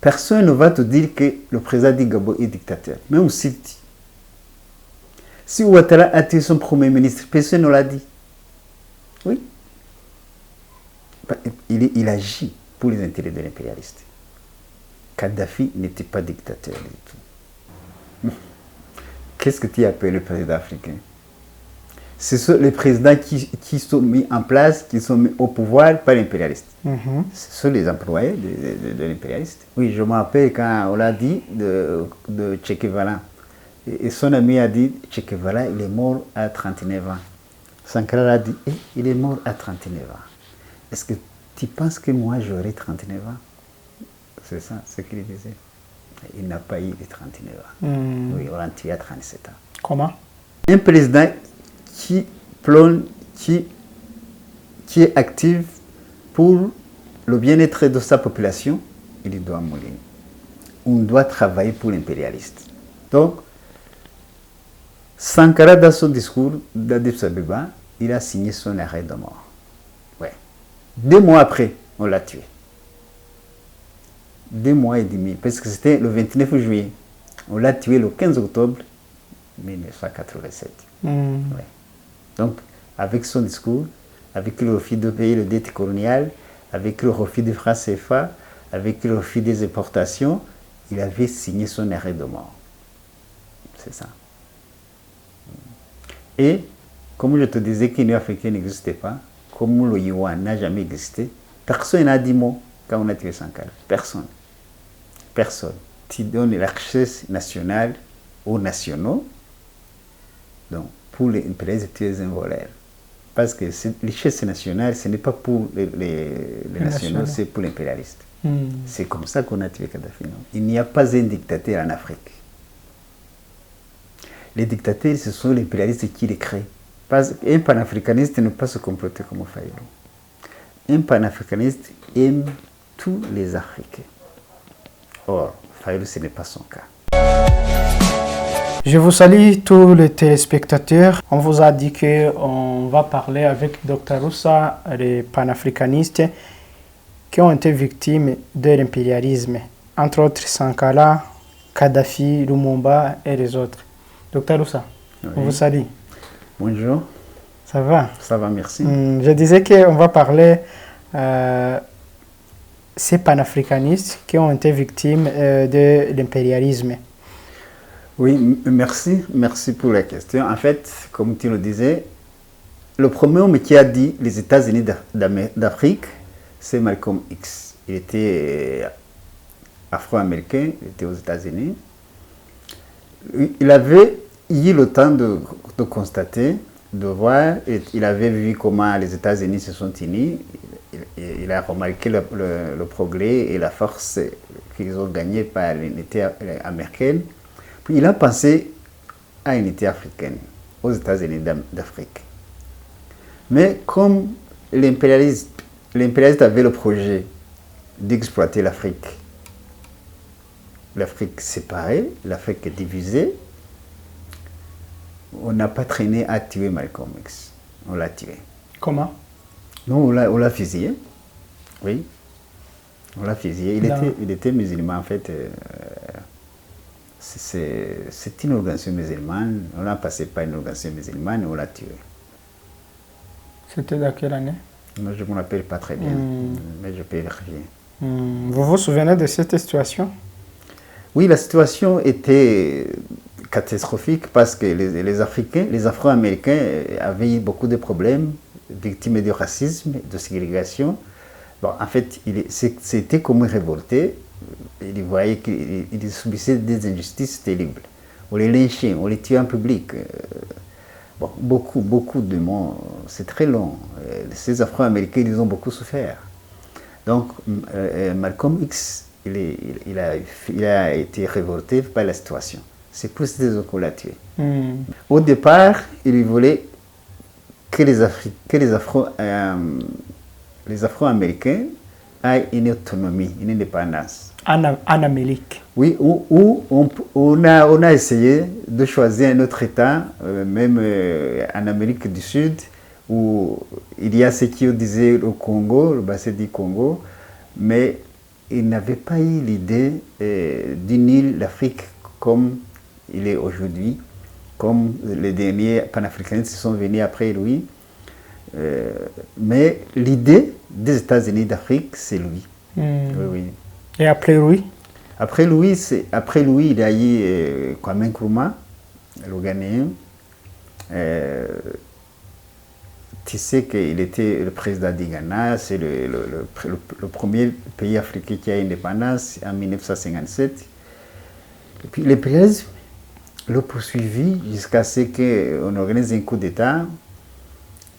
Personne ne va te dire que le président du Gabon est dictateur. Même si Ouattara a été son premier ministre, personne ne l'a dit. Oui. Il agit pour les intérêts de l'impérialiste. Kadhafi n'était pas dictateur du tout. Qu'est-ce que tu appelles le président africain? Ce sont les présidents qui sont mis en place, qui sont mis au pouvoir par l'impérialiste. Ce sont les employés de l'impérialiste. Oui, je me rappelle quand on l'a dit de Che Guevara. Et son ami a dit, Che Guevara, il est mort à 39 ans. Sankara a dit, il est mort à 39 ans. Est-ce que tu penses que moi j'aurai 39 ans? C'est ça, ce qu'il disait. Il n'a pas eu de 39 ans. Oui, on l'a tué à 37 ans. Comment? Un président qui plonge, qui est actif pour le bien-être de sa population, il doit mourir. On doit travailler pour l'impérialiste. Donc, Sankara, dans son discours d'Addis Abeba, il a signé son arrêt de mort. Ouais. 2 mois après, on l'a tué. 2 mois et demi, parce que c'était le 29 juillet. On l'a tué le 15 octobre 1987. Ouais. Donc, avec son discours, avec le refus de payer le dette coloniale, avec le refus du franc CFA, avec le refus des importations, il avait signé son arrêt de mort. C'est ça. Et, comme je te disais que l'Union africaine n'existait pas, comme le Yuan n'a jamais existé, personne n'a dit mot quand on a tué Sankara. Personne. Personne. Tu donnes la richesse nationale aux nationaux. Donc, pour les impérialistes, tu es un voleur. Parce que cette richesse nationale, ce n'est pas pour les nationaux, c'est pour l'impérialiste. C'est comme ça qu'on a tué Kadhafi. Il n'y a pas un dictateur en Afrique. Les dictateurs, ce sont les impérialistes qui les créent. Un panafricaniste ne peut pas se comporter comme Fayoulou. Un panafricaniste aime tous les Africains. Or, Fayoulou, ce n'est pas son cas. Je vous salue tous les téléspectateurs. On vous a dit qu'on va parler avec Dr Roussa, les panafricanistes qui ont été victimes de l'impérialisme, entre autres Sankara, Kadhafi, Lumumba et les autres. Dr Roussa, oui. On vous salue. Bonjour. Ça va? Ça va, merci. Je disais qu'on va parler ces panafricanistes qui ont été victimes de l'impérialisme. Oui, merci. Merci pour la question. En fait, comme tu le disais, le premier homme qui a dit les États-Unis d'Afrique, c'est Malcolm X. Il était afro-américain, il était aux États-Unis. Il avait eu le temps de constater, de voir, il avait vu comment les États-Unis se sont unis. Il a remarqué le progrès et la force qu'ils ont gagné par l'unité américaine. Puis il a pensé à l'unité africaine, aux États-Unis d'Afrique. Mais comme l'impérialiste avait le projet d'exploiter l'Afrique séparée, l'Afrique divisée, on n'a pas traîné à tuer Malcolm X. On l'a tué. Comment? Non, on l'a fusillé. Oui. On l'a fusillé. Il était musulman, en fait. C'est une organisation musulmane. On l'a passé par une organisation musulmane et on l'a tué. C'était dans quelle année? Moi, je ne me rappelle pas très bien, mais je peux vérifier. Vous vous souvenez de cette situation? Oui, la situation était catastrophique parce que les Africains, les Afro-Américains avaient eu beaucoup de problèmes, victimes de racisme, de ségrégation. Bon, en fait, c'était comme révolté. Ils voyaient qu'ils subissaient des injustices terribles. On les lynchait, on les tuait en public. Bon, beaucoup de monde, c'est très long. Ces Afro-Américains, ils ont beaucoup souffert. Donc, Malcolm X, il a été révolté par la situation. C'est pour cette raison qu'on l'a tué. Au départ, il voulait que les Afro-Américains aient une autonomie, une indépendance. En Amérique. Oui, où on a essayé de choisir un autre État, même en Amérique du Sud, où il y a ce qui disaient le Congo, le bassin du Congo, mais il n'avait pas eu l'idée d'unir l'Afrique comme il est aujourd'hui, comme les derniers panafricanistes sont venus après lui. Mais l'idée des États-Unis d'Afrique, c'est lui. Oui, oui. Et après lui? Après lui, il y a eu Kwame Nkrumah, le Ghanéen. Tu sais qu'il était le président du Ghana, c'est le premier pays africain qui a eu l'indépendance en 1957. Et puis l'impérialisme le poursuivi jusqu'à ce qu'on organise un coup d'État.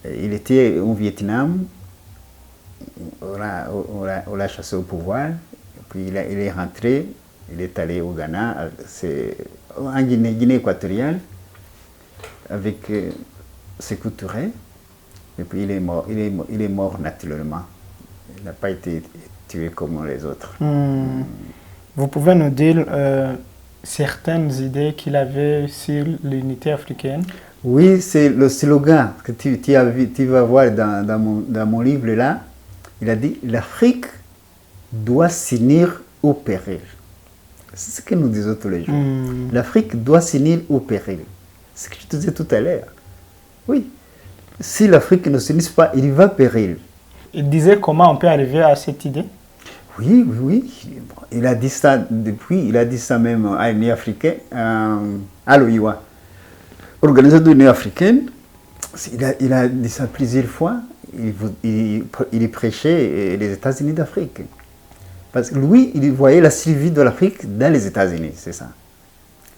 Il était au Vietnam, on l'a chassé au pouvoir, puis il est rentré, il est allé au Ghana, c'est en Guinée équatoriale, avec Sékou Touré, et puis il est mort naturellement. Il n'a pas été tué comme les autres. Vous pouvez nous dire certaines idées qu'il avait sur l'unité africaine? Oui, c'est le slogan que tu vas voir dans mon livre là. Il a dit l'Afrique doit s'unir au péril. C'est ce que nous disons tous les jours. L'Afrique doit s'unir au péril. C'est ce que je te disais tout à l'heure. Oui. Si l'Afrique ne s'unit pas, il va péril. Il disait comment on peut arriver à cette idée? Oui, oui, oui. Il a dit ça depuis, il a dit ça même à l'Union africaine, à l'OIWA. Organisation de l'Union africaine, il a dit ça plusieurs fois. Il prêchait les États-Unis d'Afrique. Parce que lui, il voyait la survie de l'Afrique dans les États-Unis, c'est ça.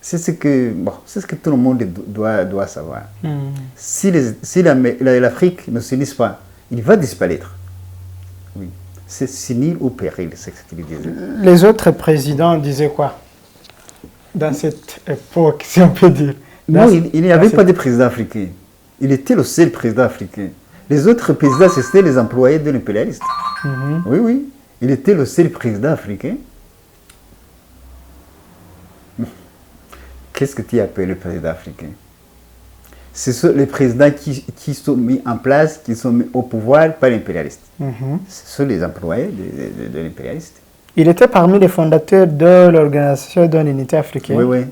C'est ce que tout le monde doit savoir. Si l'Afrique ne s'unit pas, il va disparaître. Oui. C'est s'unir au péril, c'est ce qu'il disait. Les autres présidents disaient quoi dans cette époque, si on peut dire? Non, il n'y avait pas de président africain. Il était le seul président africain. Les autres présidents, c'était les employés de l'impérialiste. Oui, oui. Il était le seul président africain. Qu'est-ce que tu appelles le président africain? Ce sont les présidents qui sont mis en place, qui sont mis au pouvoir par l'impérialiste. Ce sont les employés de l'impérialiste. Il était parmi les fondateurs de l'Organisation de l'Unité africaine. Oui, oui.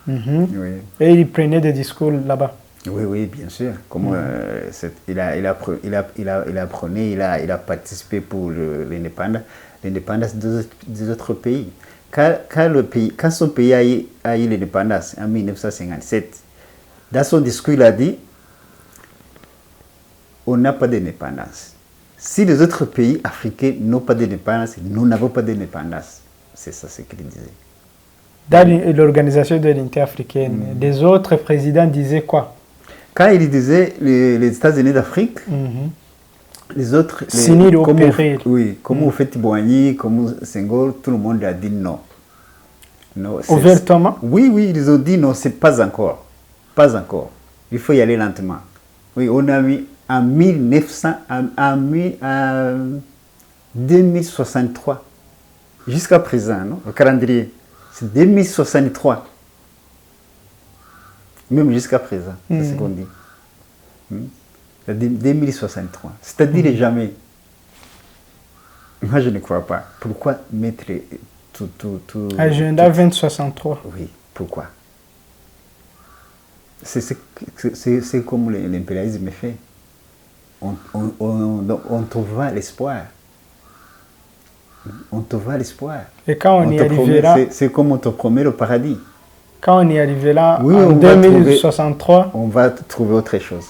Oui. Et il prenait des discours là-bas. Oui, oui, bien sûr. Comment, il a participé pour l'indépendance des autres pays. Quand son pays a eu l'indépendance en 1957, dans son discours, il a dit on n'a pas d'indépendance. Si les autres pays africains n'ont pas d'indépendance, nous n'avons pas d'indépendance. C'est ça ce qu'il disait. Dans l'Organisation de l'Unité africaine, les autres présidents disaient quoi? Quand il disait les États-Unis d'Afrique, les autres... S'unir au péril. Oui, comme vous faites Boigny, comme Senghor, tout le monde a dit non. Non, ouvertement? Oui, oui, ils ont dit non, c'est pas encore. Pas encore. Il faut y aller lentement. Oui, on a mis en 2063. Jusqu'à présent, non? Le calendrier, c'est 2063. Même jusqu'à présent, c'est ce qu'on dit. 2063. C'est-à-dire jamais. Moi, je ne crois pas. Pourquoi mettre tout... Agenda 2063. Oui, pourquoi? C'est comme l'impérialisme fait. On te vend l'espoir. On te vend l'espoir. Et quand on y arrivera... C'est comme on te promet le paradis. Quand on y arrivera oui, en 2063... On va trouver autre chose.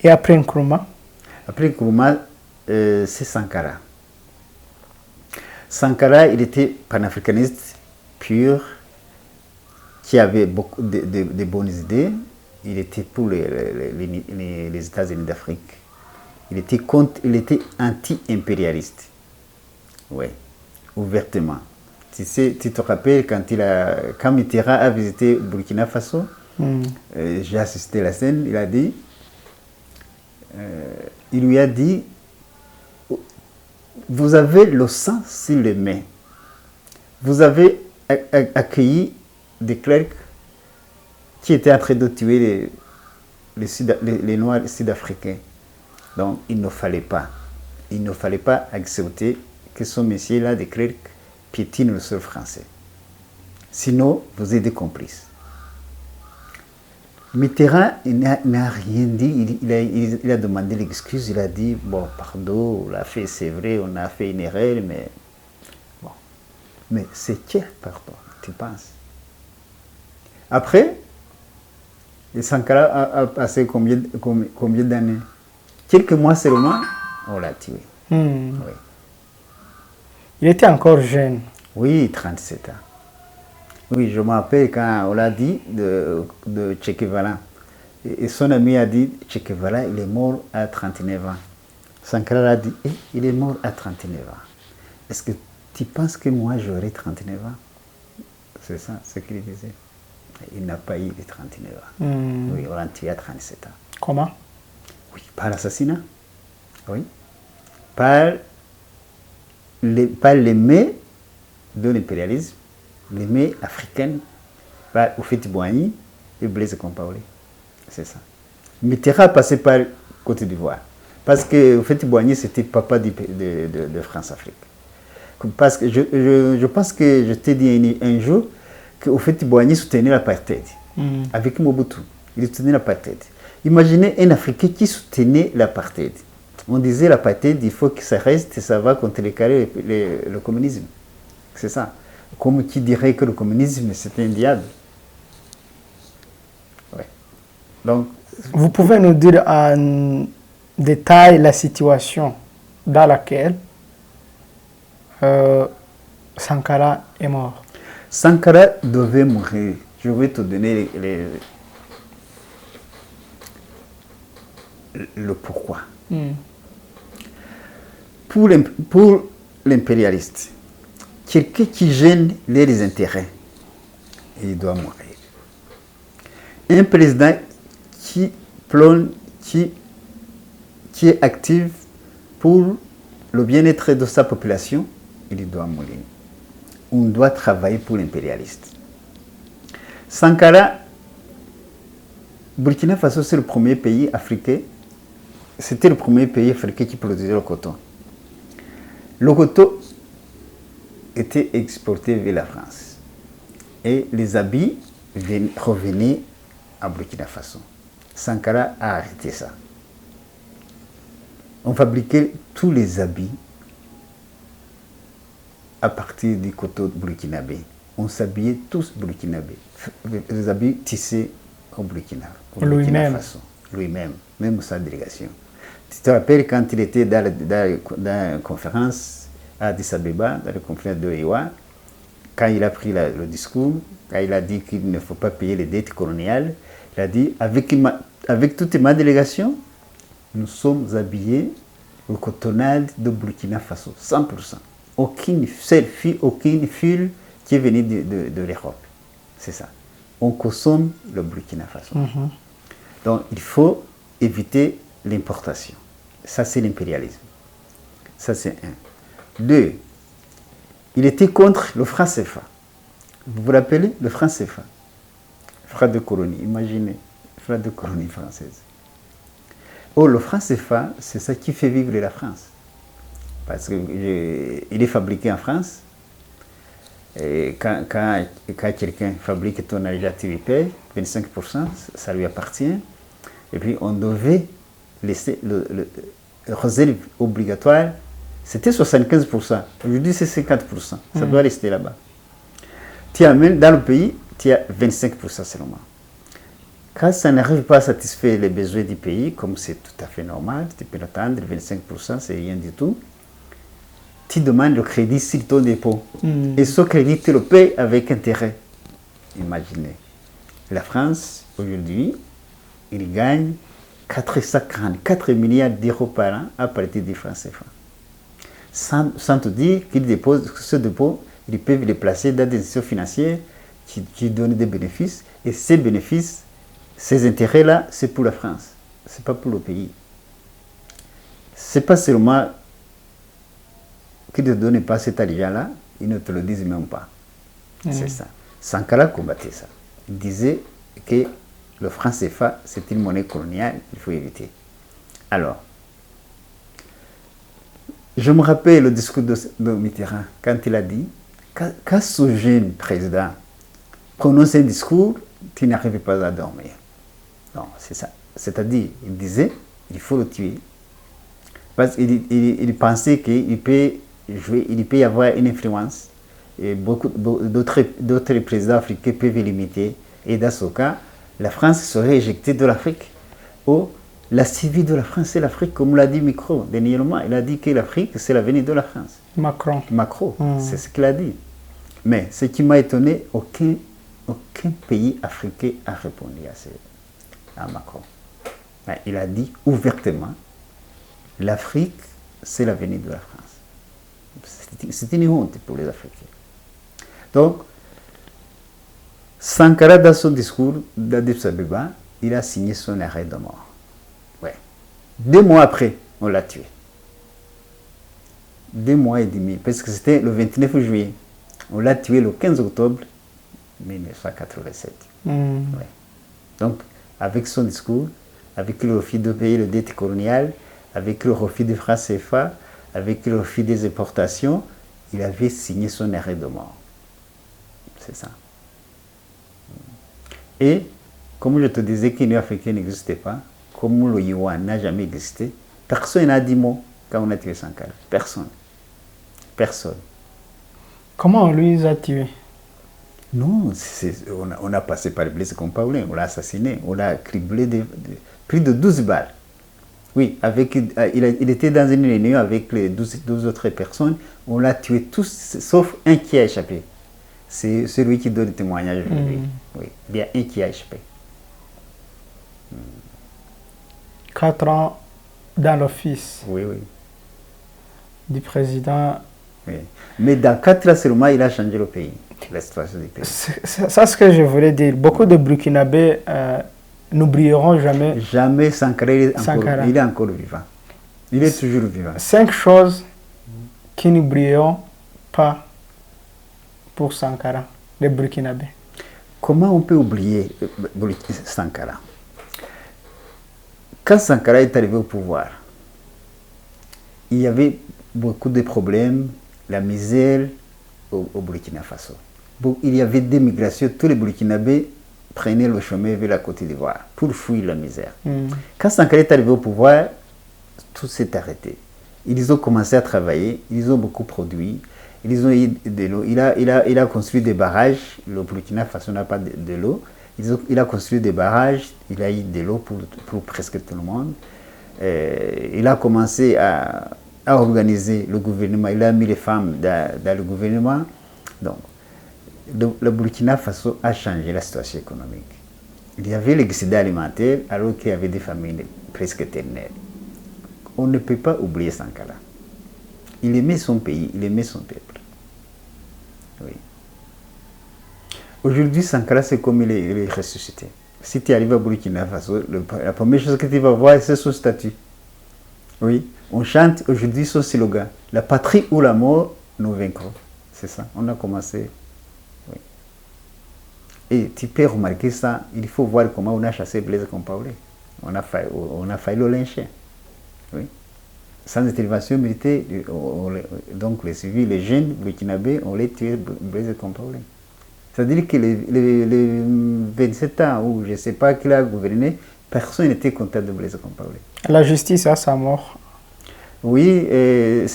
Et après Nkrumah? Après Nkrumah, c'est Sankara. Sankara, il était panafricaniste pur, qui avait beaucoup de bonnes idées. Il était pour les États-Unis d'Afrique. Il était anti-impérialiste. Oui, ouvertement. Tu te rappelles quand Mitterrand a visité Burkina Faso, j'ai assisté à la scène, il lui a dit, vous avez le sang sur les mains. Vous avez accueilli des clercs qui était en train de tuer les Noirs sud-africains. Donc, il ne fallait pas accepter que ce monsieur-là de Klerk piétine le sol français. Sinon, vous êtes des complices. Mitterrand n'a rien dit, il a demandé l'excuse, il a dit, bon, pardon, on l'a fait, c'est vrai, on a fait une erreur, mais bon. Mais c'est quel pardon, tu penses? Après, Sankara a passé combien d'années? Quelques mois seulement, on l'a tué. Oui. Il était encore jeune. Oui, 37 ans. Oui, je me rappelle quand on l'a dit de Che Guevara. Et son ami a dit, Che Guevara, il est mort à 39 ans. Sankara a dit, il est mort à 39 ans. Est-ce que tu penses que moi j'aurai 39 ans? C'est ça, ce qu'il disait. Il n'a pas eu de 39 ans. Oui, on l'a tué à 37 ans. Comment? Oui, par l'assassinat. Oui. Par les mets de l'impérialisme, les mets africaines, par Houphouët-Boigny et Blaise Compaoré. C'est ça. Mitterrand a passé par Côte d'Ivoire. Parce que Houphouët-Boigny, c'était papa de France-Afrique. Parce que je pense que je t'ai dit un jour que Houphouët-Boigny soutenait l'apartheid. Avec Mobutu. Il soutenait l'apartheid. Imaginez un Africain qui soutenait l'apartheid. On disait l'apartheid, il faut que ça reste et ça va contrecarrer le communisme. C'est ça. Comme qui dirait que le communisme, c'est un diable. Ouais. Donc, vous pouvez nous dire en détail la situation dans laquelle Sankara est mort? Sankara devait mourir. Je vais te donner le pourquoi. Pour l'impérialiste, quelqu'un qui gêne les intérêts, il doit mourir. Un président qui est actif pour le bien-être de sa population, il doit mourir. On doit travailler pour l'impérialiste. Sankara, Burkina Faso, c'est le premier pays africain. C'était le premier pays africain qui produisait le coton. Le coton était exporté vers la France. Et les habits revenaient à Burkina Faso. Sankara a arrêté ça. On fabriquait tous les habits à partir du coton burkinabé. On s'habillait tous burkinabés. Les habits tissés au Burkina Faso. Lui-même, même sa délégation. Tu te rappelles quand il était dans la conférence à Addis Abeba, dans la conférence de Ewa, quand il a pris le discours, quand il a dit qu'il ne faut pas payer les dettes coloniales, il a dit, avec toute ma délégation, nous sommes habillés au cotonnade de Burkina Faso, 100%. Aucune selfie, aucune fil qui est venue de l'Europe. C'est ça. On consomme le Burkina Faso. Donc, il faut éviter l'importation. Ça, c'est l'impérialisme. Ça, c'est un. Deux, il était contre le franc CFA. Vous vous rappelez le franc CFA? Franc de colonie, imaginez. Franc de colonie française. Oh, le franc CFA, c'est ça qui fait vivre la France. Parce qu'il est fabriqué en France. Et quand quelqu'un fabrique ton argent, tu lui payes 25%, ça lui appartient. Et puis on devait laisser le réserve obligatoire, c'était 75%. Aujourd'hui, c'est 50%. Ça doit rester là-bas. Tu amènes dans le pays, tu as 25% seulement. Quand ça n'arrive pas à satisfaire les besoins du pays, comme c'est tout à fait normal, tu peux l'attendre, 25%, c'est rien du tout. Tu demandes le crédit sur ton dépôt. Et ce crédit, tu le payes avec intérêt. Imaginez. La France, aujourd'hui, il gagne 444 milliards d'euros par an à partir du franc CFA. Sans te dire qu'ils déposent ce dépôt, ils peuvent les placer dans des institutions financières qui donnent des bénéfices. Et ces bénéfices, ces intérêts-là, c'est pour la France. Ce n'est pas pour le pays. Ce n'est pas seulement qu'ils ne donnent pas cet argent-là, ils ne te le disent même pas. C'est ça. Sankara combattait ça. Il disait, que le franc CFA, c'est une monnaie coloniale, il faut éviter. Alors, je me rappelle le discours de Mitterrand, quand il a dit, quand ce jeune président prononce un discours, tu n'arrives pas à dormir. Non, c'est ça. C'est-à-dire, il disait, il faut le tuer. Parce qu'il pensait qu'il peut jouer, il peut y avoir une influence. Et beaucoup d'autres présidents africains peuvent l'imiter. Et dans ce cas, la France serait éjectée de l'Afrique. Ou la survie de la France, c'est l'Afrique, comme l'a dit Macron dernièrement. Il a dit que l'Afrique, c'est l'avenir de la France. Macron. C'est ce qu'il a dit. Mais ce qui m'a étonné, aucun pays africain a répondu à Macron. Il a dit ouvertement, l'Afrique, c'est l'avenir de la France. C'est une honte pour les Africains. Donc, Sankara, dans son discours d'Addis Abeba, il a signé son arrêt de mort. Ouais. 2 mois après, on l'a tué. 2 mois et demi, parce que c'était le 29 juillet. On l'a tué le 15 octobre 1987. Ouais. Donc, avec son discours, avec le refus de payer le dette coloniale, avec le refus du franc CFA, avec le refus des importations, il avait signé son arrêt de mort. C'est ça. Et, comme je te disais que l'Union africaine n'existait pas, comme le Yuan n'a jamais existé, personne n'a dit mot quand on a tué Sankara. Personne. Personne. Comment on lui a tué? Non, on a passé par Blaise Compaoré, on l'a assassiné, on l'a criblé plus de 12 balles. Oui, il était dans une réunion avec les 12 autres personnes, on l'a tué tous, sauf un qui a échappé. C'est celui qui donne le témoignage aujourd'hui. Oui, il y a un qui a échappé. 4 ans dans l'office du président. Oui. Mais dans 4 ans seulement, il a changé le pays, la situation du pays. C'est ça ce que je voulais dire. Beaucoup de Burkinabés n'oublieront jamais. Jamais Sankara, il est encore vivant. Il est toujours vivant. 5 choses qui n'oublieront pas pour Sankara, les Burkinabés. Comment on peut oublier Sankara? Quand Sankara est arrivé au pouvoir, il y avait beaucoup de problèmes, la misère au Burkina Faso. Il y avait des migrations, tous les Burkinabés prenaient le chemin vers la Côte d'Ivoire pour fuir la misère. Quand Sankara est arrivé au pouvoir, tout s'est arrêté. Ils ont commencé à travailler, ils ont beaucoup produit, ils ont eu de l'eau. Il a construit des barrages, le Burkina Faso n'a pas de l'eau. Il a construit des barrages, il a eu de l'eau pour presque tout le monde. Il a commencé à organiser le gouvernement, il a mis les femmes dans le gouvernement. Donc, le Burkina Faso a changé la situation économique. Il y avait l'excédent alimentaire alors qu'il y avait des famines presque éternelles. On ne peut pas oublier Sankara. Il aimait son pays, il aimait son peuple. Oui. Aujourd'hui, Sankara, c'est comme il est ressuscité. Si tu arrives à Burkina Faso, la première chose que tu vas voir, c'est son statut. Oui, on chante aujourd'hui son slogan. La patrie ou la mort, nous vaincrons. C'est ça, on a commencé. Oui. Et tu peux remarquer ça, il faut voir comment on a chassé Blaise Compaoré. On a failli le lyncher. Oui. Sans intervention militaire, donc les civils, les jeunes burkinabés, on les tué Blaise Compaoré. C'est-à-dire que les 27 ans où je ne sais pas qui a gouverné, personne n'était content de Blaise Compaoré. La justice à sa mort. Oui,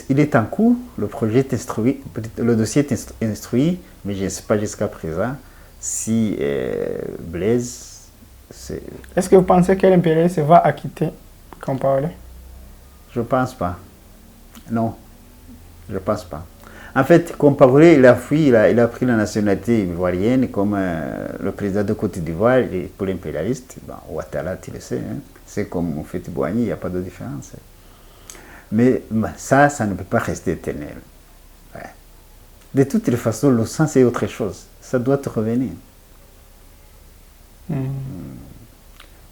il est en cours, le projet est instruit, le dossier est instruit, mais je ne sais pas jusqu'à présent si Blaise... Est-ce que vous pensez que l'impérialiste va acquitter Compaoré? Je ne pense pas. Non, je ne pense pas. En fait, Compaoré, il a fui, il a pris la nationalité ivoirienne comme le président de Côte d'Ivoire pour l'impérialiste. Bon, Ouattara, tu le sais, hein, c'est comme Houphouët-Boigny, il n'y a pas de différence. Mais ça ne peut pas rester éternel. Ouais. De toutes les façons, le sens est autre chose. Ça doit te revenir.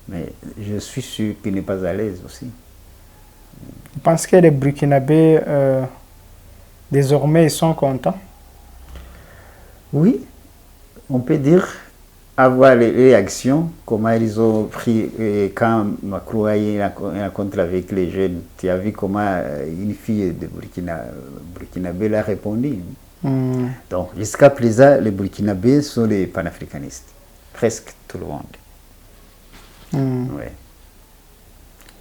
Mais je suis sûr qu'il n'est pas à l'aise aussi. Je pense que les Burkinabés, désormais, ils sont contents. Oui, on peut dire avoir les réactions, comment ils ont pris quand Macron a eu une rencontre avec les jeunes. Tu as vu comment une fille de Burkinabé l'a répondu. Donc, jusqu'à présent, les Burkinabés sont les panafricanistes. Presque tout le monde. Ouais.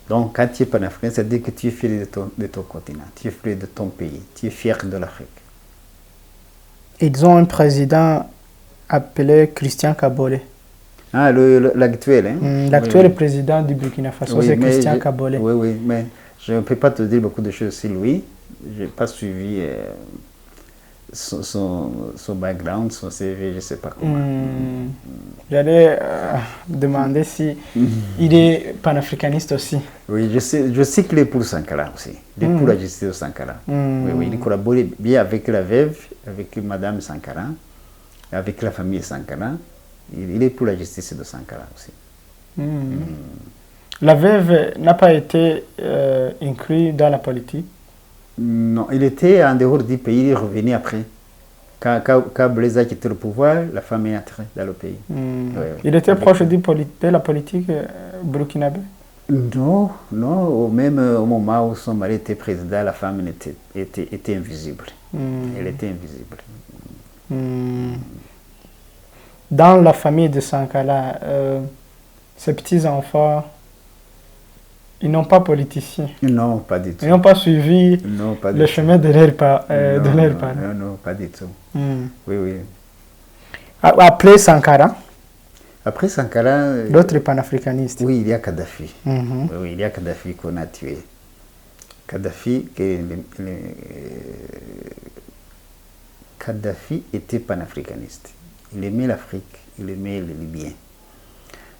Donc, quand tu es panafricain, ça veut dire que tu es fier de ton continent, tu es fier de ton pays, tu es fier de l'Afrique. Ils ont un président appelé Christian Kabore. Ah, l'actuel, hein? L'actuel président du Burkina Faso, c'est Christian Kabore. Oui, oui, mais je ne peux pas te dire beaucoup de choses sur lui. Je n'ai pas suivi son background, son CV, je ne sais pas comment. J'allais demander si il est panafricaniste aussi. Oui, je sais qu'il est pour Sankara aussi. Il est pour la justice de Sankara. Oui, oui, il collabore bien avec la veuve, avec Madame Sankara, avec la famille Sankara. Il est pour la justice de Sankara aussi. La veuve n'a pas été inclue dans la politique? Non, il était en dehors du pays, il est revenu après. Quand Blaise a quitté le pouvoir, la femme est entrée dans le pays. Il était proche de la politique burkinabé? Non, non. Même au moment où son mari était président, la femme était invisible. Elle était invisible. Dans la famille de Sankara, ses petits-enfants, ils n'ont pas politicien. Non, pas du tout. Ils n'ont pas suivi le chemin de leur parents. Non, non, pas du tout. Oui, oui. Après Sankara? Après Sankara... D'autres panafricanistes? Oui, il y a Kadhafi. Oui, il y a Kadhafi qu'on a tué. Kadhafi était panafricaniste. Il aimait l'Afrique, il aimait les Libyens.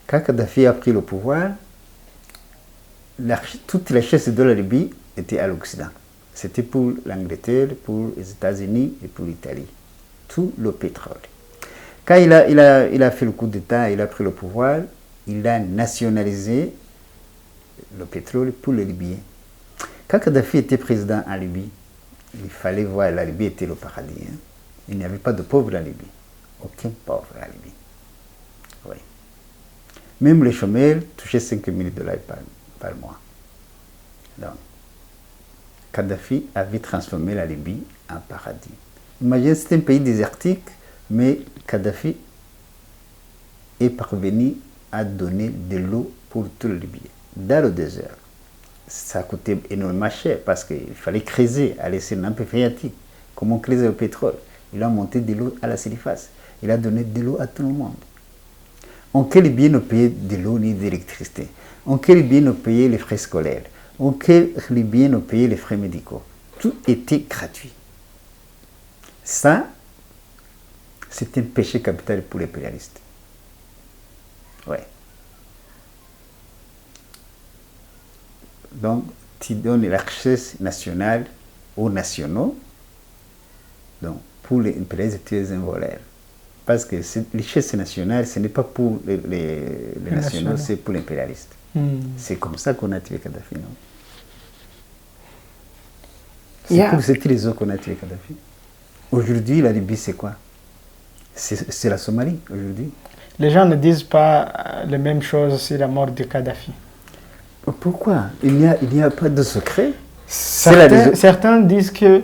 Quand Kadhafi a pris le pouvoir, toute la richesse de la Libye était à l'Occident. C'était pour l'Angleterre, pour les États-Unis et pour l'Italie. Tout le pétrole. Quand il a fait le coup d'État, il a pris le pouvoir, il a nationalisé le pétrole pour les Libyens. Quand Kadhafi était président en Libye, il fallait voir, la Libye était le paradis. Hein. Il n'y avait pas de pauvres en Libye. Aucun pauvre en Libye. Oui. Même les chômeurs touchaient 5 000 $ par mois. Donc, Kadhafi avait transformé la Libye en paradis. Imaginez, c'est un pays désertique, mais Kadhafi est parvenu à donner de l'eau pour tout le Libye, dans le désert. Ça a coûté énormément cher parce qu'il fallait creuser, aller sur une nappe phréatique. Comment creuser le pétrole? Il a monté de l'eau à la surface. Il a donné de l'eau à tout le monde. Aucun Libyen ne payait de l'eau ni d'électricité. Aucun Libyen ne payait les frais scolaires. Aucun Libyen ne payait les frais médicaux. Tout était gratuit. Ça, c'est un péché capital pour les impérialistes. Ouais. Donc, tu donnes la richesse nationale aux nationaux. Donc, pour les impérialistes, tu es un voleur. Parce que cette richesse nationale, ce n'est pas pour les nationaux, c'est pour l'impérialiste. C'est comme ça qu'on a tué Kadhafi, non? C'est pour cette raison qu'on a tué Kadhafi. Aujourd'hui, la Libye, c'est quoi? C'est la Somalie, aujourd'hui. Les gens ne disent pas les mêmes choses sur la mort de Kadhafi. Pourquoi? Il n'y a pas de secret. Certains disent que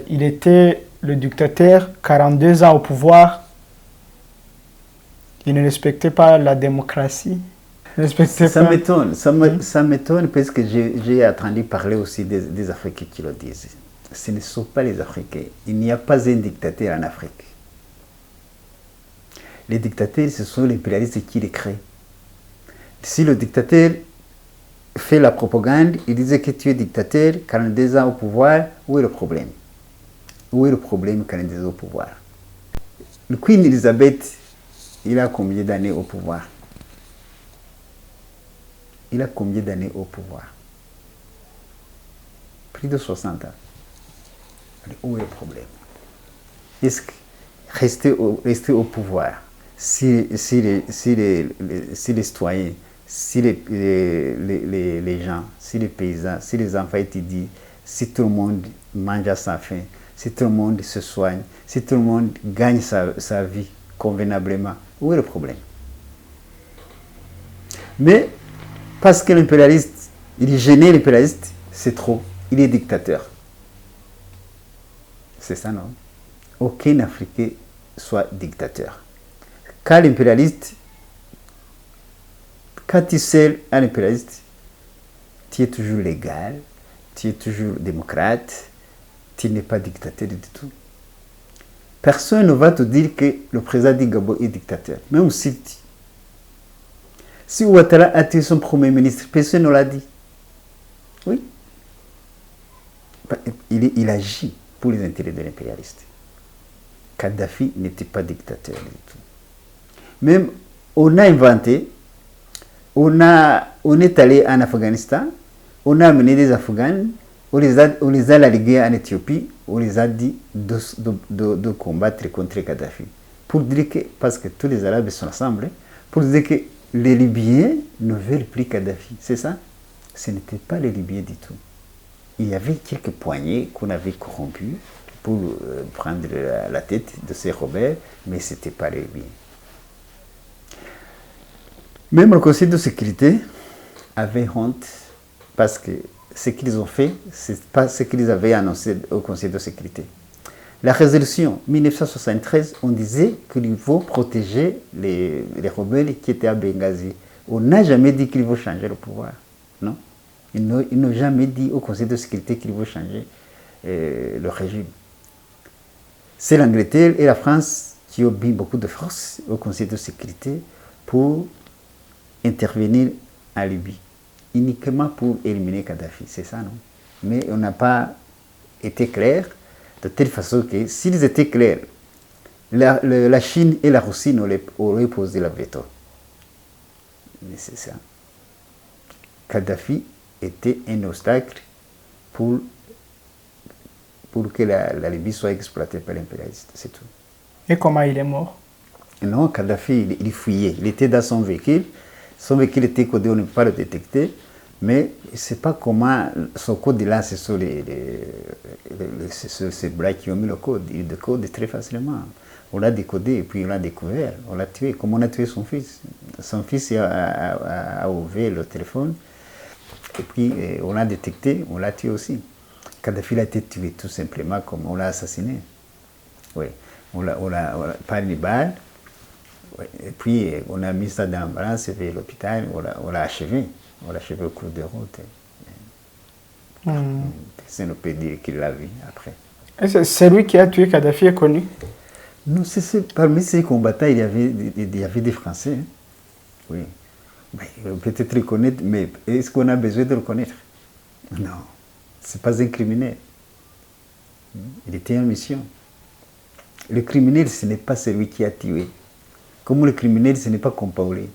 il était le dictateur, 42 ans au pouvoir. Il ne respectait pas la démocratie. Ça m'étonne parce que j'ai entendu parler aussi des Africains qui le disent. Ce ne sont pas les Africains. Il n'y a pas un dictateur en Afrique. Les dictateurs, ce sont les impérialistes qui les créent. Si le dictateur fait la propagande, il disait que tu es dictateur, 42 ans au pouvoir, où est le problème? Où est le problème 42 ans au pouvoir? Le Queen Elizabeth, il a combien d'années au pouvoir? Il a combien d'années au pouvoir? Plus de 60 ans. Où est le problème? Est-ce que rester au pouvoir, si les citoyens, si les gens, si les paysans, si les enfants étudient, si tout le monde mange à sa faim, si tout le monde se soigne, si tout le monde gagne sa vie convenablement. Où est le problème? Mais parce que l'impérialiste, il est gêné, l'impérialiste, c'est trop. Il est dictateur. C'est ça, non? Aucun Africain soit dictateur. Quand l'impérialiste, quand tu sers un impérialiste, tu es toujours légal, tu es toujours démocrate, tu n'es pas dictateur du tout. Personne ne va te dire que le président du Gabon est dictateur. Même si Ouattara a tué son premier ministre, personne ne l'a dit. Oui. Il agit pour les intérêts de l'impérialiste. Kadhafi n'était pas dictateur du tout. Même, on a inventé, on est allé en Afghanistan, on a amené des Afghans, on les a largués en Éthiopie, on les a dit de combattre contre Kadhafi. Pour dire que, parce que tous les Arabes sont ensemble, pour dire que les Libyens ne veulent plus Kadhafi. C'est ça? Ce n'était pas les Libyens du tout. Il y avait quelques poignées qu'on avait corrompus pour prendre la tête de ces rebelles, mais ce n'était pas les Libyens. Même le Conseil de sécurité avait honte parce que ce qu'ils ont fait, ce n'est pas ce qu'ils avaient annoncé au Conseil de sécurité. La résolution 1973, on disait qu'il faut protéger les rebelles qui étaient à Benghazi. On n'a jamais dit qu'il faut changer le pouvoir. Non. Ils n'ont jamais dit au Conseil de sécurité qu'il faut changer le régime. C'est l'Angleterre et la France qui ont mis beaucoup de force au Conseil de sécurité pour intervenir en Libye. Uniquement pour éliminer Kadhafi, c'est ça, non? Mais on n'a pas été clair, de telle façon que s'ils étaient clairs, la Chine et la Russie auraient posé la veto. Mais c'est ça. Kadhafi était un obstacle pour que la Libye soit exploitée par l'impérialiste, c'est tout. Et comment il est mort? Non, Kadhafi, il fuyait. Il était dans son véhicule. Son véhicule était codé, on ne peut pas le détecter. Mais je ne sais pas comment son code est là, c'est sur ces bras qui ont mis le code. Il décode très facilement. On l'a décodé et puis on l'a découvert. On l'a tué, comme on a tué son fils. Son fils a ouvert le téléphone et puis on l'a détecté, on l'a tué aussi. Kadhafi a été tué tout simplement comme on l'a assassiné. Oui. On l'a par une balle. Oui. Et puis on a mis ça dans l'ambulance vers l'hôpital, on l'a achevé. On l'a achevé au cours de route. Personne ne peut dire qu'il l'a vu après. C'est lui qui a tué Kadhafi est connu? Non, parmi ces combattants, il y avait des Français. Hein. Oui. Peut-être le connaître, mais est-ce qu'on a besoin de le connaître? Non. Ce n'est pas un criminel. Il était en mission. Le criminel, ce n'est pas celui qui a tué. Comme le criminel, ce n'est pas Compaoré.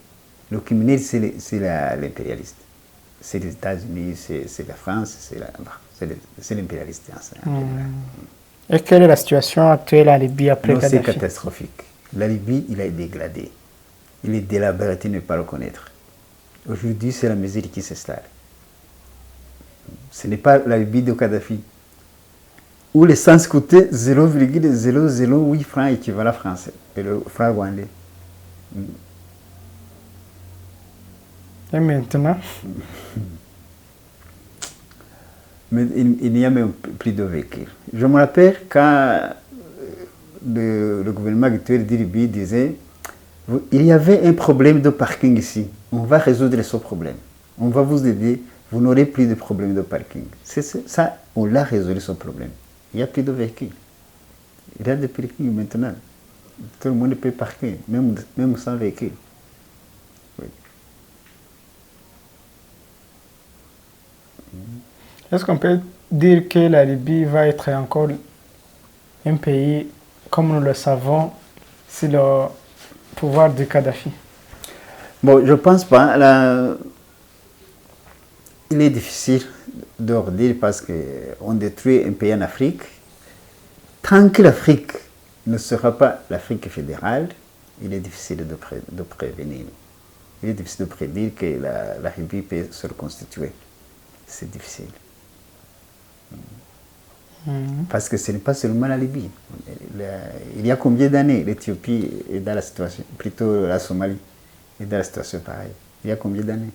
Le criminel, c'est l'impérialiste. C'est les États-Unis, c'est la France, c'est l'impérialiste. Et quelle est la situation actuelle en Libye après Kadhafi? C'est catastrophique. La Libye, il a dégradé. Il est délabré, de ne pas le connaître. Aujourd'hui, c'est la misère qui s'installe. Ce n'est pas la Libye de Kadhafi, où l'essence coûtait 0,008 francs équivalent français, et le franc rwandais. Et maintenant? Mais il n'y a même plus de véhicules. Je me rappelle quand le gouvernement actuel de Libye disait il y avait un problème de parking ici, on va résoudre ce problème. On va vous aider, vous n'aurez plus de problème de parking. Ça, on l'a résolu ce problème. Il n'y a plus de véhicules. Il y a des parkings maintenant. Tout le monde peut parquer, même sans véhicule. Oui. Est-ce qu'on peut dire que la Libye va être encore un pays, comme nous le savons, sous le pouvoir de Kadhafi? Bon, je ne pense pas. Il est difficile de le dire parce qu'on détruit un pays en Afrique. Tant que l'Afrique ne sera pas l'Afrique fédérale, il est difficile de prévenir. Il est difficile de prédire que la Libye peut se reconstituer. C'est difficile. Parce que ce n'est pas seulement la Libye. Il y a combien d'années l'Éthiopie est dans la situation, plutôt la Somalie est dans la situation pareille? Il y a combien d'années?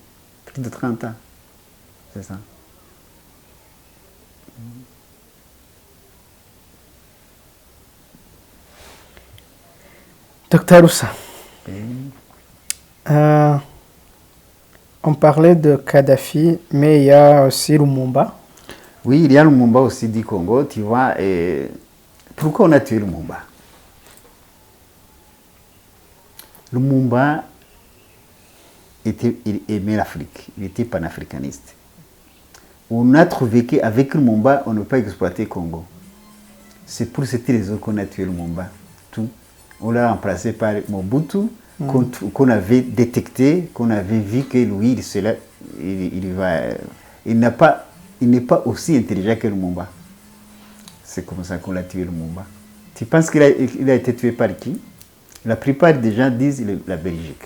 Plus de 30 ans. C'est ça. Docteur Oussa, on parlait de Kadhafi, mais il y a aussi Lumumba. Oui, il y a Lumumba aussi du Congo, tu vois. Et pourquoi on a tué Lumumba? Lumumba il aimait l'Afrique, il était panafricaniste. On a trouvé qu'avec Lumumba, on ne peut pas exploiter le Congo. C'est pour cette raison qu'on a tué Lumumba. Tout. On l'a remplacé par Mobutu, qu'on avait détecté, qu'on avait vu que lui, il n'est pas aussi intelligent que Lumumba. C'est comme ça qu'on l'a tué Lumumba. Tu penses qu'il a été tué par qui? La plupart des gens disent la Belgique.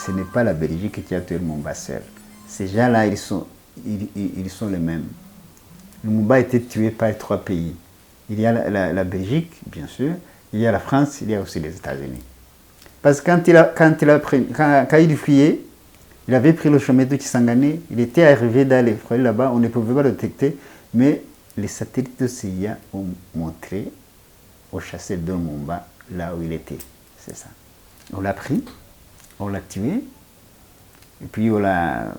Ce n'est pas la Belgique qui a tué Lumumba seul. Ces gens-là, ils sont les mêmes. Lumumba a été tué par 3 pays. Il y a la Belgique, bien sûr, il y a la France, il y a aussi les États-Unis. Parce que quand il fuyait, il avait pris le chemin de Kisangani, il était arrivé dans les forêts là-bas, on ne pouvait pas le détecter, mais les satellites de CIA ont montré au chasseur de Lumumba là où il était. C'est ça. On l'a pris, on l'a tué, et puis on l'a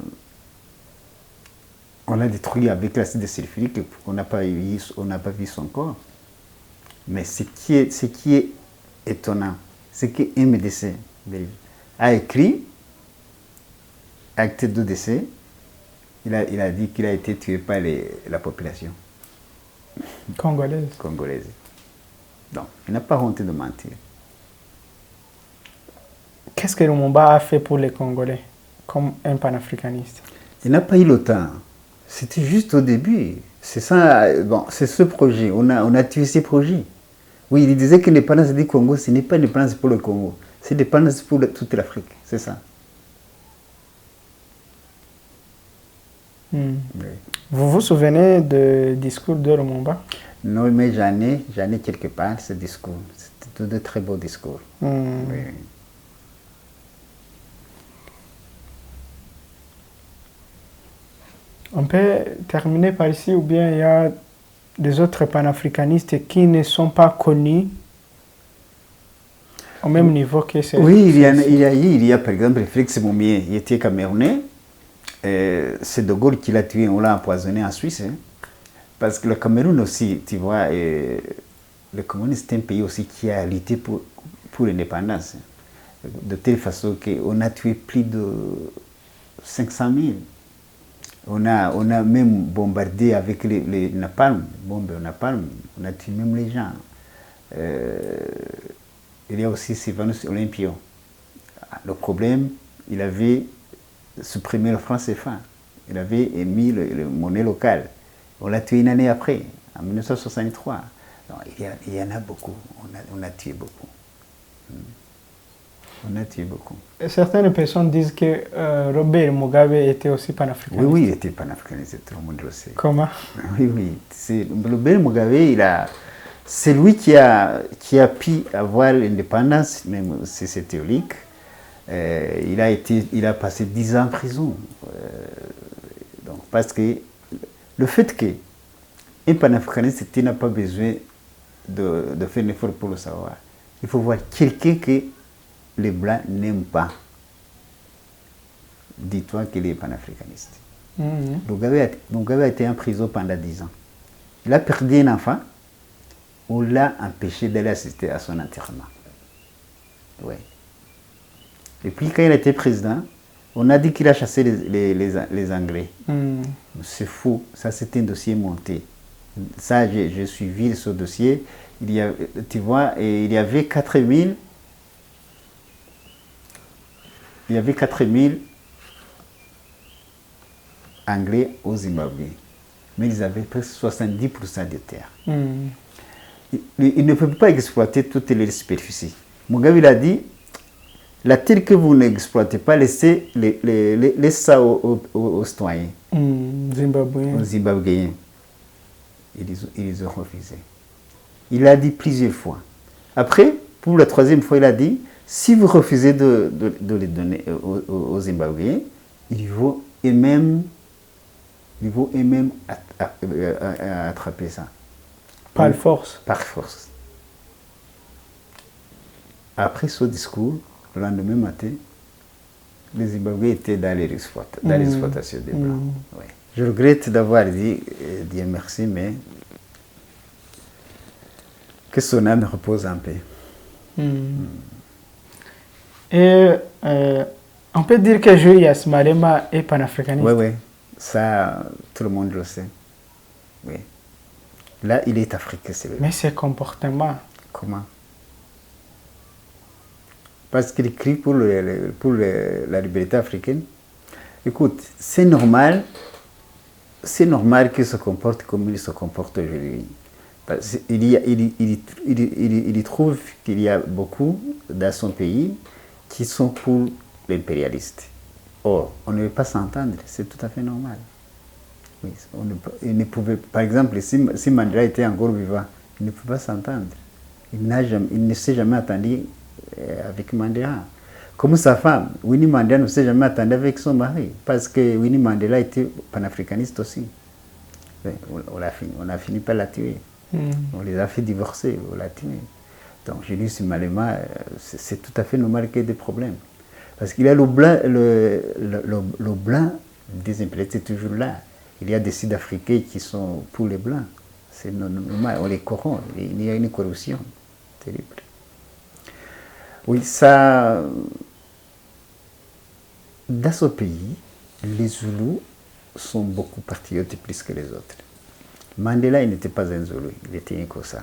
détruit avec l'acide sulfurique, on n'a pas vu son corps. Mais ce qui est étonnant, c'est qu'un médecin a écrit acte de décès, il a dit qu'il a été tué par la population congolaise. Donc, il n'a pas honte de mentir. Qu'est-ce que Lumumba a fait pour les Congolais, comme un panafricaniste? Il n'a pas eu le temps. C'était juste au début. C'est ça, bon, c'est ce projet. On a tué ces projets. Oui, il disait que l'indépendance du Congo, ce n'est pas une indépendance pour le Congo. C'est une indépendance pour toute l'Afrique. C'est ça. Oui. Vous vous souvenez du discours de Lumumba? Non, mais j'en ai quelque part ce discours. C'était de très beaux discours. Oui. On peut terminer par ici, ou bien il y a des autres panafricanistes qui ne sont pas connus au même niveau que ces... Oui, il y a par exemple Félix Moumié, il était camerounais. C'est De Gaulle qui l'a tué, on l'a empoisonné en Suisse. Hein. Parce que le Cameroun aussi, tu vois, le Cameroun c'est un pays aussi qui a lutté pour l'indépendance. De telle façon qu'on a tué plus de 500 000. On a même bombardé avec les napalm, bombes au napalm, on a tué même les gens. Il y a aussi Sylvanus Olympio. Le problème, il avait supprimé le franc CFA. Il avait émis le monnaie locale. On l'a tué une année après, en 1963. Donc, il y en a beaucoup. On a tué beaucoup. On a tué beaucoup. Certaines personnes disent que Robert Mugabe était aussi panafricaniste. Oui, il était panafricaniste, tout le monde le sait. Comment? Oui. Robert Mugabe, c'est lui qui a pu avoir l'indépendance, même si c'est théorique. Il a passé 10 ans en prison. Donc, parce que le fait qu'un panafricaniste n'a pas besoin de faire un effort pour le savoir. Il faut voir quelqu'un que les Blancs n'aiment pas. Dis-toi qu'il est panafricaniste. Mugabe a été en prison pendant 10 ans. Il a perdu un enfant. On l'a empêché d'aller assister à son enterrement. Oui. Et puis quand il était président, on a dit qu'il a chassé les Anglais. C'est faux. Ça, c'est un dossier monté. Ça, j'ai suivi ce dossier. Tu vois, il y avait 4000. Il y avait 4000 Anglais au Zimbabwe. Mais ils avaient presque 70% des terres. Ils ne peuvent pas exploiter toutes les superficies. Mugabe il a dit, la terre que vous n'exploitez pas, laissez ça aux citoyens. Zimbabwe. Aux Zimbabwéens. ils ont refusé. Il l'a dit plusieurs fois. Après, pour la troisième fois, il a dit, si vous refusez de les donner aux Zimbabwéens, il faut eux-mêmes attraper ça. Par force. Par force. Après ce discours, le lendemain matin, les Zimbabwéens étaient dans l'exploitation des Blancs. Ouais. Je regrette d'avoir dit Dieu merci, mais que son âme repose en paix. Et on peut dire que Julius Malema est panafricaniste. Oui, oui, ça, tout le monde le sait. Oui. Là, il est africain, c'est vrai. Mais ses comportements. Comment? Parce qu'il crie pour la liberté africaine. Écoute, c'est normal qu'il se comporte comme il se comporte aujourd'hui. Il trouve qu'il y a beaucoup dans son pays qui sont pour l'impérialiste. Or, on ne veut pas s'entendre, c'est tout à fait normal. Oui, il ne pouvait, par exemple, si Mandela était encore vivant, il ne pouvait pas s'entendre. Il ne s'est jamais entendu avec Mandela. Comme sa femme, Winnie Mandela ne s'est jamais entendu avec son mari, parce que Winnie Mandela était panafricaniste aussi. On a fini par la tuer. On les a fait divorcer, on l'a tué. Donc Julius Malema, c'est tout à fait normal qu'il y ait des problèmes. Parce qu'il y a le blanc des impérialistes est toujours là. Il y a des Sud-Africains qui sont pour les blancs. C'est normal, on les corrompt. Il y a une corruption terrible. Oui, ça... Dans ce pays, les Zoulous sont beaucoup patriotes plus que les autres. Mandela, il n'était pas un Zoulou, il était un Kossa.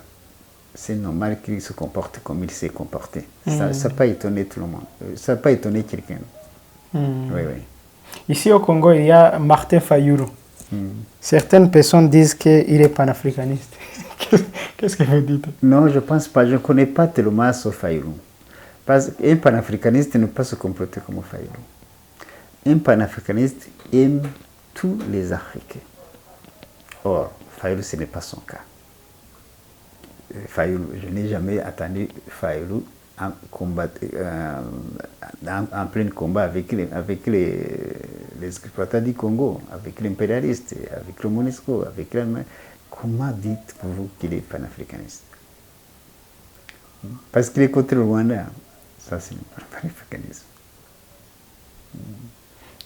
C'est normal qu'il se comporte comme il s'est comporté. Ça n'a pas étonné tout le monde. Ça n'a pas étonné quelqu'un. Oui, oui. Ici au Congo, il y a Martin Fayulu. Certaines personnes disent qu'il est panafricaniste. Qu'est-ce que vous dites? Non, je ne pense pas. Je ne connais pas tellement ce Fayulu. Parce qu'un panafricaniste ne peut pas se comporter comme Fayulu. Un panafricaniste aime tous les Africains. Or, Fayulu, ce n'est pas son cas. Fayulu, je n'ai jamais attendu Fayulu en plein combat avec les exploitants du Congo, avec l'impérialiste, avec le MONUSCO, avec l'Allemagne. Comment dites-vous qu'il est panafricaniste? Parce qu'il est contre le Rwanda. Ça, c'est le panafricanisme.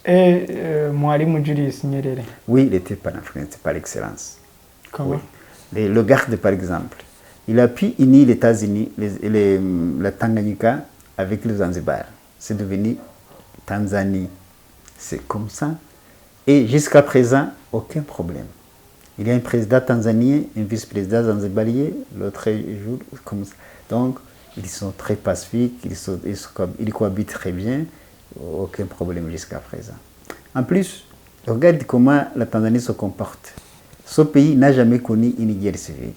Et Mwalimu Julius Nyerere? Oui, il était panafricaniste par excellence. Comment? Oui. Le Garde, par exemple, il a pu unir les États-Unis, la Tanganyika avec le Zanzibar. C'est devenu Tanzanie. C'est comme ça. Et jusqu'à présent, aucun problème. Il y a un président tanzanien, un vice-président zanzibarien, l'autre jour, comme ça. Donc, ils sont très pacifiques, ils cohabitent très bien, aucun problème jusqu'à présent. En plus, regarde comment la Tanzanie se comporte. Ce pays n'a jamais connu une guerre civile.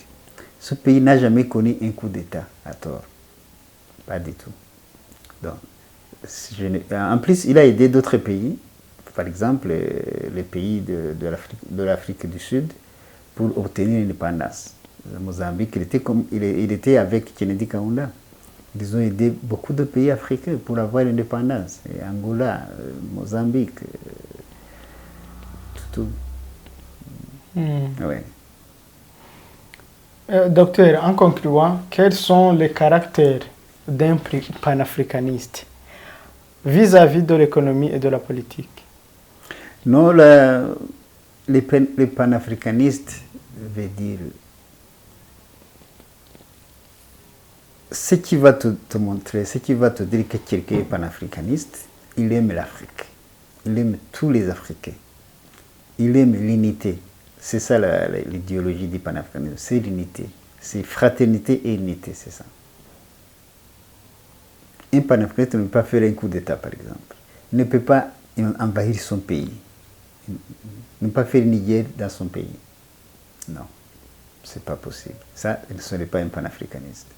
Ce pays n'a jamais connu un coup d'État à tort. Pas du tout. Donc, en plus, il a aidé d'autres pays, par exemple les pays de l'Afrique du Sud, pour obtenir l'indépendance. Le Mozambique, il était avec Kennedy Kaunda. Ils ont aidé beaucoup de pays africains pour avoir l'indépendance. Angola, Mozambique, tout. Ouais. Docteur, en concluant, quels sont les caractères d'un panafricaniste vis-à-vis de l'économie et de la politique? Non, les panafricanistes veut dire ce qui va te montrer, ce qui va te dire que quelqu'un est panafricaniste, il aime l'Afrique, il aime tous les Africains, il aime l'unité. C'est ça l'idéologie du panafricanisme, c'est l'unité, c'est fraternité et unité, c'est ça. Un panafricaniste ne peut pas faire un coup d'État, par exemple. Il ne peut pas envahir son pays. Il ne peut pas faire une guerre dans son pays. Non, c'est pas possible. Ça, ce n'est pas un panafricaniste.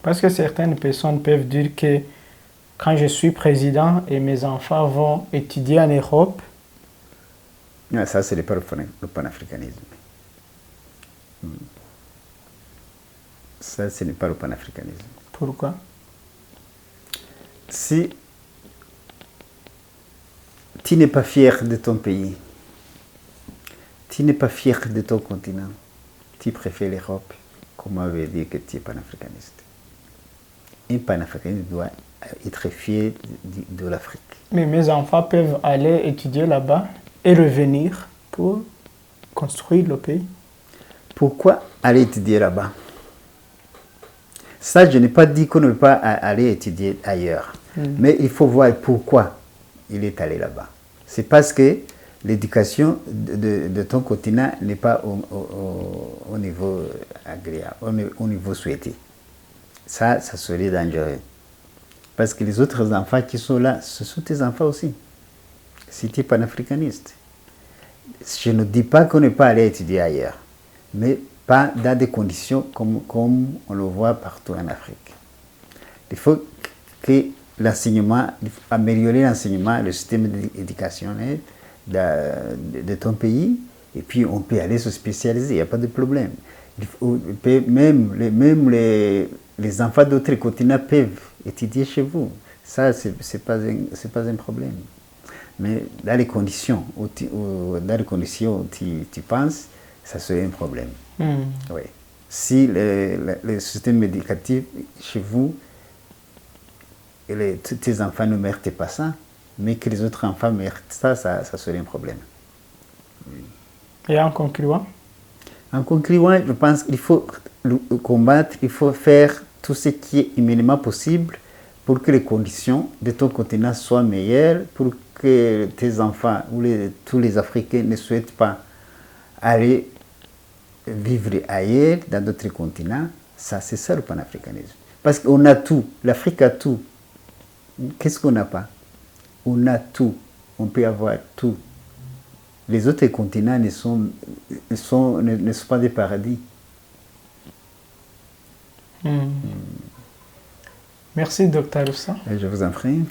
Parce que certaines personnes peuvent dire que quand je suis président et mes enfants vont étudier en Europe... Non, ça, ce n'est pas le panafricanisme. Ça, ce n'est pas le panafricanisme. Pourquoi? Si tu n'es pas fier de ton pays, tu n'es pas fier de ton continent, tu préfères l'Europe, comment veut dire que tu es panafricaniste? Un panafricaniste doit être fier de l'Afrique. Mais mes enfants peuvent aller étudier là-bas et revenir pour construire le pays. Pourquoi aller étudier là-bas? Ça, je n'ai pas dit qu'on ne peut pas aller étudier ailleurs. Mais il faut voir pourquoi il est allé là-bas. C'est parce que l'éducation de ton continent n'est pas au niveau agréable, au niveau souhaité. Ça serait dangereux. Parce que les autres enfants qui sont là, ce sont tes enfants aussi. Si tu es panafricaniste. Je ne dis pas qu'on ne peut pas aller étudier ailleurs, mais pas dans des conditions comme on le voit partout en Afrique. Il faut que l'enseignement, améliorer l'enseignement, le système d'éducationnel de ton pays, et puis on peut aller se spécialiser, il n'y a pas de problème. Même les enfants d'autres continents peuvent étudier chez vous. Ça, ce n'est pas un problème. Mais dans les conditions où tu penses, ça serait un problème. Oui. Si le système éducatif chez vous, tes enfants ne méritent pas ça, mais que les autres enfants méritent ça, ça serait un problème. Et en concluant? En concluant, je pense qu'il faut combattre, il faut faire tout ce qui est humainement possible pour que les conditions de ton continent soient meilleures, pour que tes enfants ou tous les Africains ne souhaitent pas aller vivre ailleurs, dans d'autres continents. Ça, c'est ça le panafricanisme. Parce qu'on a tout, l'Afrique a tout. Qu'est-ce qu'on n'a pas? On a tout, on peut avoir tout. Les autres continents ne sont pas des paradis. Merci, Dr. Roussa. Je vous en prie.